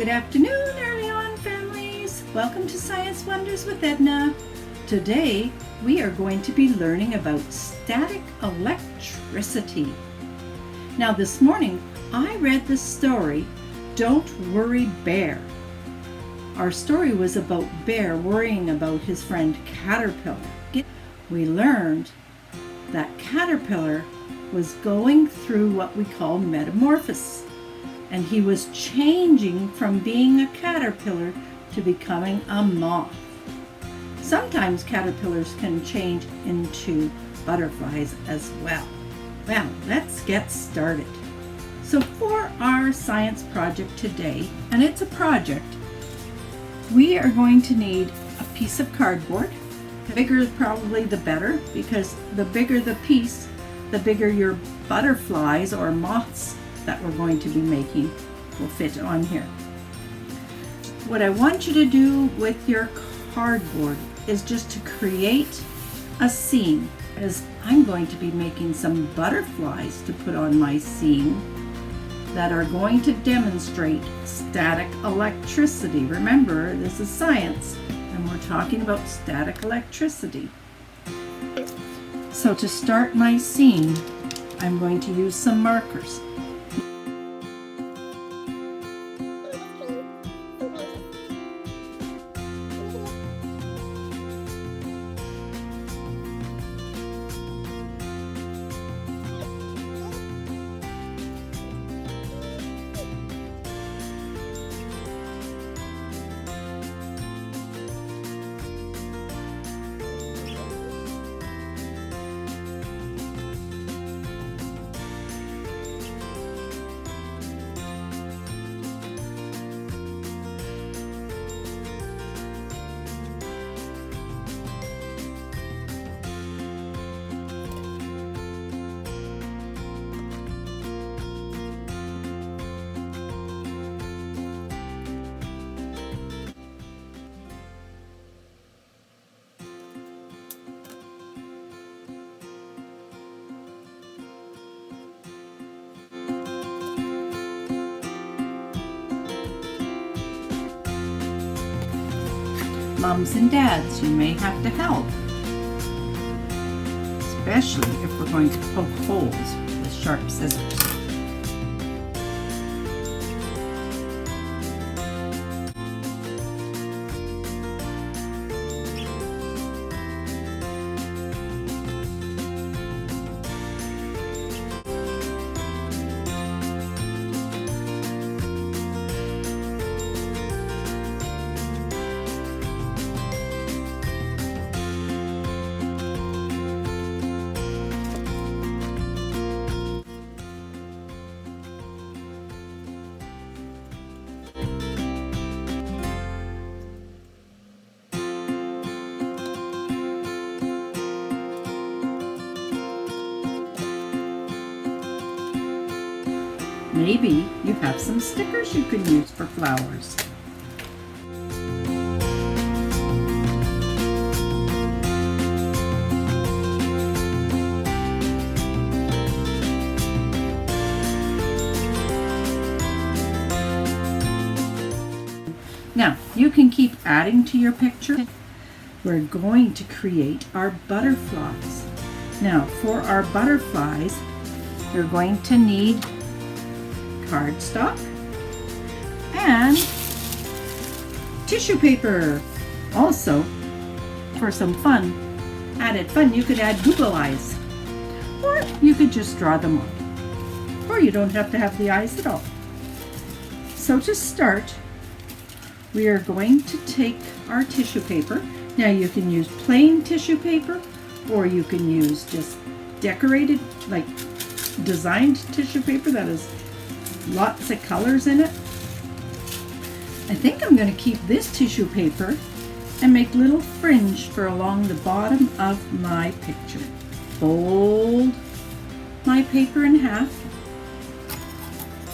Good afternoon, early on families. Welcome to Science Wonders with Edna. Today we are going to be learning about static electricity. Now this morning I read the story, Don't Worry Bear. Our story was about Bear worrying about his friend Caterpillar. We learned that Caterpillar was going through what we call metamorphosis, and he was changing from being a caterpillar to becoming a moth. Sometimes caterpillars can change into butterflies as well. Well, let's get started. So for our science project today, and it's a project, we are going to need a piece of cardboard. The bigger probably the better, because the bigger the piece, the bigger your butterflies or moths that we're going to be making will fit on here. What I want you to do with your cardboard is just to create a scene, as I'm going to be making some butterflies to put on my scene that are going to demonstrate static electricity. Remember, this is science and we're talking about static electricity. So to start my scene, I'm going to use some markers. Moms and dads, you may have to help, especially if we're going to poke holes with sharp scissors. Maybe you have some stickers you can use for flowers. Now, you can keep adding to your picture. We're going to create our butterflies. Now, for our butterflies, you're going to need cardstock and tissue paper. Also, for some added fun, you could add Google eyes, or you could just draw them on, or you don't have to have the eyes at all. So to start, we are going to take our tissue paper. Now you can use plain tissue paper, or you can use just decorated, like designed tissue paper that is lots of colors in it. I think I'm going to keep this tissue paper and make little fringe for along the bottom of my picture. Fold my paper in half,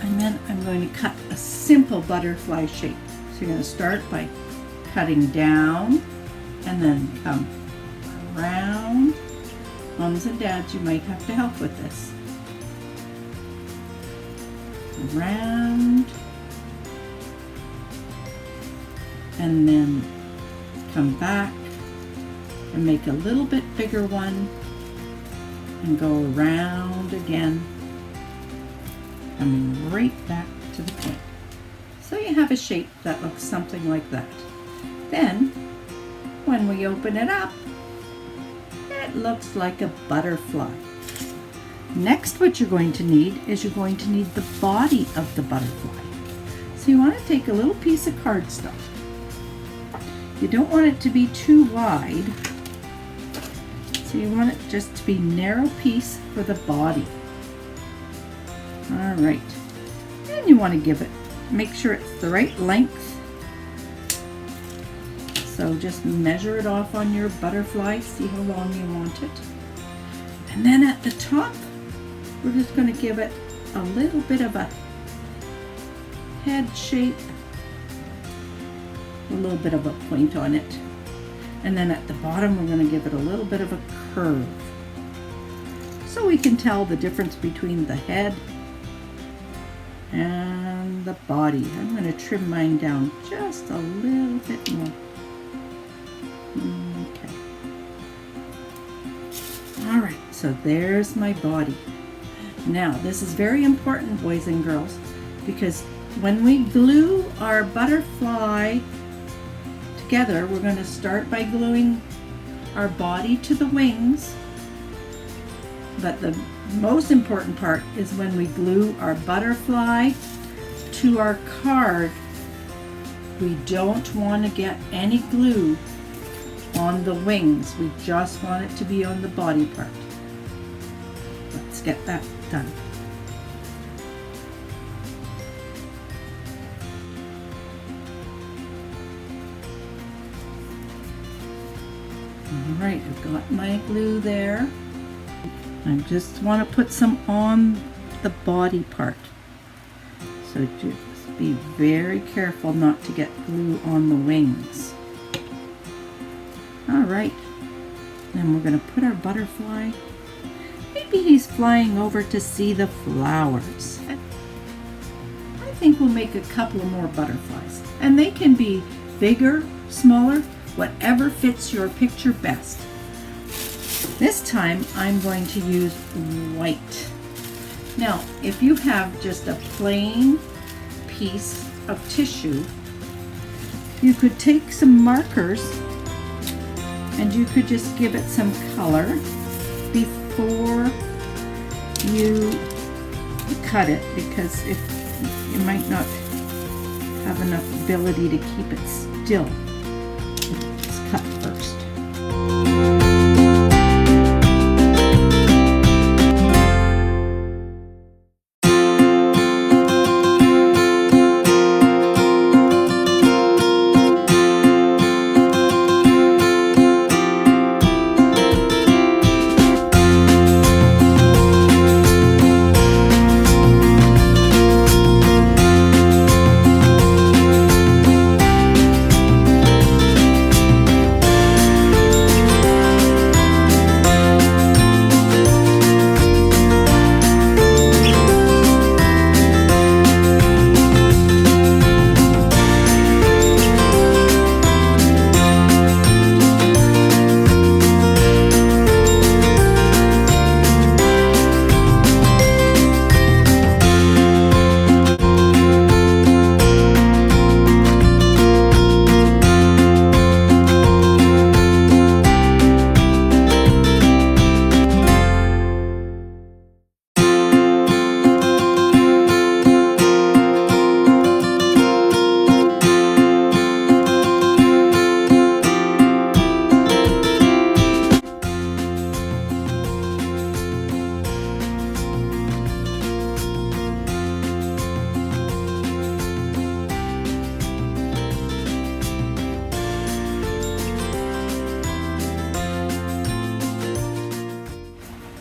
and then I'm going to cut a simple butterfly shape. So you're going to start by cutting down and then come around. Moms and dads, you might have to help with this. Around and then come back and make a little bit bigger one and go around again, coming right back to the point. So you have a shape that looks something like that. Then when we open it up, it looks like a butterfly. Next, what you're going to need is you're going to need the body of the butterfly. So you want to take a little piece of cardstock. You don't want it to be too wide, so you want it just to be a narrow piece for the body. All right, and you want to give it, make sure it's the right length. So just measure it off on your butterfly, see how long you want it. And then at the top, we're just going to give it a little bit of a head shape, a little bit of a point on it. And then at the bottom, we're going to give it a little bit of a curve, so we can tell the difference between the head and the body. I'm going to trim mine down just a little bit more. Okay. All right, so there's my body. Now, this is very important, boys and girls, because when we glue our butterfly together, we're going to start by gluing our body to the wings. But the most important part is when we glue our butterfly to our card. We don't want to get any glue on the wings. We just want it to be on the body part. Let's get that done. All right, I've got my glue there. I just want to put some on the body part. So just be very careful not to get glue on the wings. All right, then we're going to put our butterfly. Maybe he's flying over to see the flowers. I think we'll make a couple of more butterflies, and they can be bigger, smaller, whatever fits your picture best. This time I'm going to use white. Now, if you have just a plain piece of tissue, you could take some markers and you could just give it some color before you cut it, because if you might not have enough ability to keep it still. Just cut first.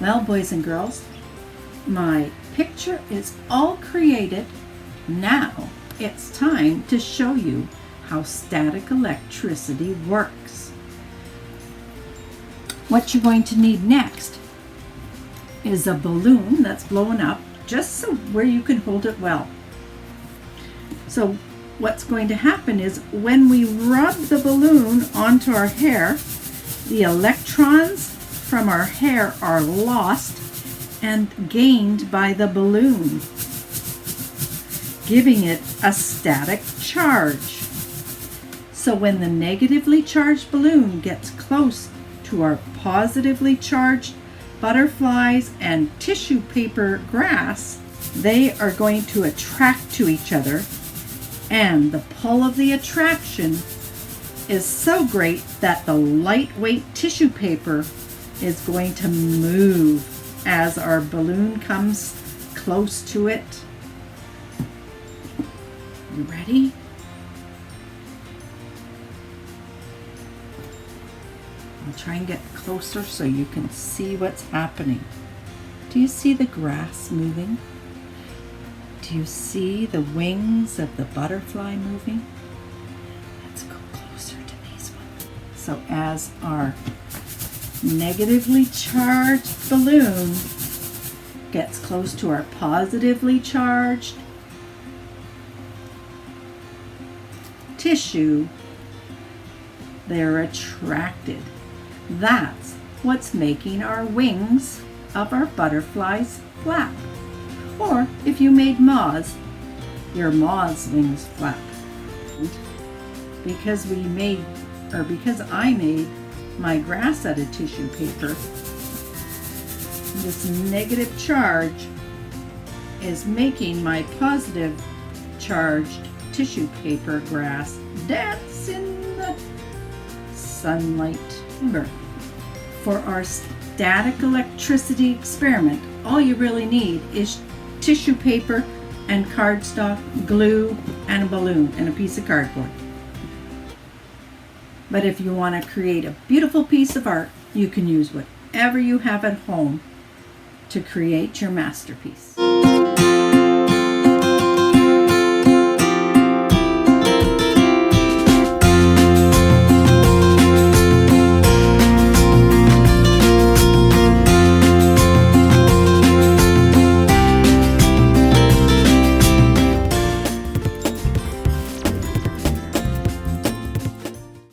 Well, boys and girls, my picture is all created. Now it's time to show you how static electricity works. What you're going to need next is a balloon that's blown up, just so where you can hold it well. So what's going to happen is when we rub the balloon onto our hair, the electrons from our hair are lost and gained by the balloon, giving it a static charge. So when the negatively charged balloon gets close to our positively charged butterflies and tissue paper grass, they are going to attract to each other, and the pull of the attraction is so great that the lightweight tissue paper is going to move as our balloon comes close to it. You ready? I'll try and get closer so you can see what's happening. Do you see the grass moving? Do you see the wings of the butterfly moving? Let's go closer to these ones. So as our negatively charged balloon gets close to our positively charged tissue, they're attracted. That's what's making our wings of our butterflies flap. Or if you made moths, your moth's wings flap. Because I made my grass out of tissue paper, this negative charge is making my positive charged tissue paper grass dance in the sunlight. Remember, for our static electricity experiment, all you really need is tissue paper and cardstock, glue, and a balloon and a piece of cardboard. But if you want to create a beautiful piece of art, you can use whatever you have at home to create your masterpiece.